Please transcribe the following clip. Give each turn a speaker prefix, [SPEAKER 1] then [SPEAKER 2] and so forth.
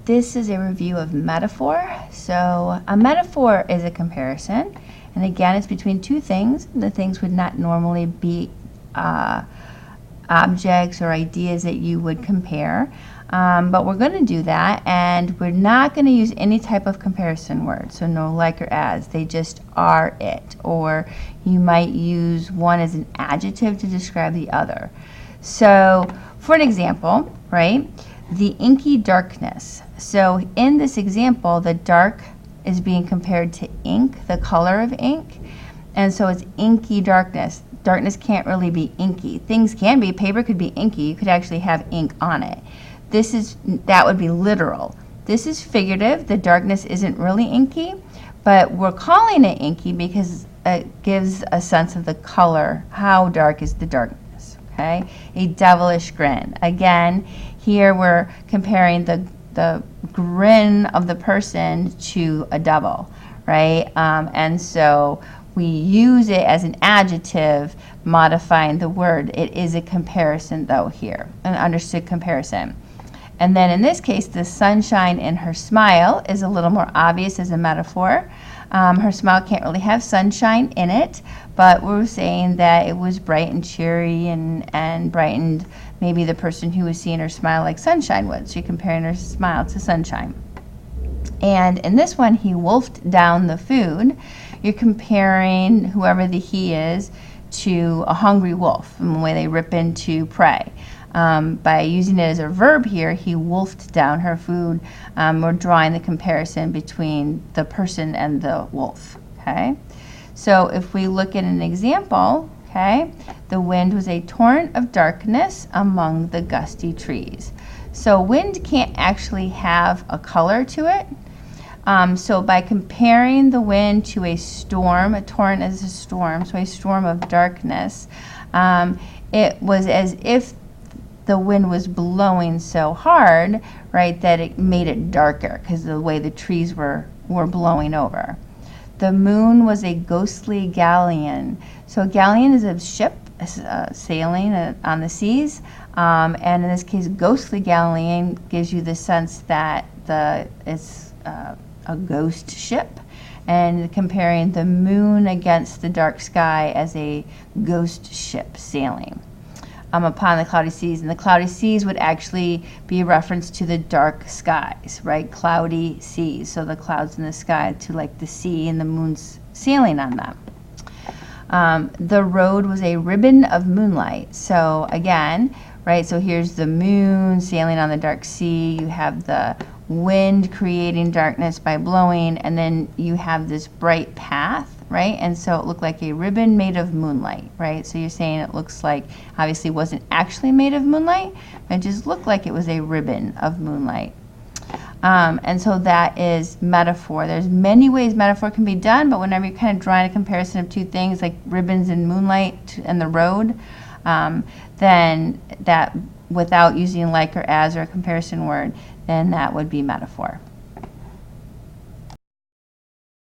[SPEAKER 1] This is a review of metaphor. So a metaphor is a comparison. And again, it's between two things. The things would not normally be objects or ideas that you would compare. But we're going to do that, and we're not going to use any type of comparison word. So no like or as. They just are it. Or you might use one as an adjective to describe the other. So for an example, right, the inky darkness. So in this example, the dark is being compared to ink, the color of ink. And so it's inky darkness. Darkness can't really be inky. Things can be. Paper could be inky. You could actually have ink on it. That would be literal. This is figurative. The darkness isn't really inky, but we're calling it inky because it gives a sense of the color. How dark is the darkness? Okay? A devilish grin. Again, here we're comparing the grin of the person to a devil, right? And so we use it as an adjective, modifying the word. It is a comparison, though, here, an understood comparison. And then in this case, the sunshine in her smile is a little more obvious as a metaphor. Her smile can't really have sunshine in it, but we're saying that it was bright and cheery and brightened maybe the person who was seeing her smile like sunshine would. So you're comparing her smile to sunshine. And in this one, he wolfed down the food. You're comparing whoever the he is to a hungry wolf and the way they rip in to prey. By using it as a verb here, he wolfed down her food. We're drawing the comparison between the person and the wolf. Okay, so if we look at an example, okay, the wind was a torrent of darkness among the gusty trees. So wind can't actually have a color to it. So by comparing the wind to a storm, a torrent is a storm, so a storm of darkness, it was as if the wind was blowing so hard, right, that it made it darker because of the way the trees were blowing over. The moon was a ghostly galleon. So a galleon is a ship sailing on the seas, and in this case, ghostly galleon gives you the sense that it's a ghost ship, and comparing the moon against the dark sky as a ghost ship sailing upon the cloudy seas. And the cloudy seas would actually be a reference to the dark skies, right? Cloudy seas, so the clouds in the sky to like the sea and the moon's sailing on them. The road was a ribbon of moonlight. So again, right, so here's the moon sailing on the dark sea. You have the wind creating darkness by blowing, and then you have this bright path, right? And so it looked like a ribbon made of moonlight, right? So you're saying it looks like, obviously wasn't actually made of moonlight, it just looked like it was a ribbon of moonlight. And so that is metaphor. There's many ways metaphor can be done, but whenever you're kind of drawing a comparison of two things like ribbons and moonlight and the road, then that, without using like or as or a comparison word, then that would be metaphor.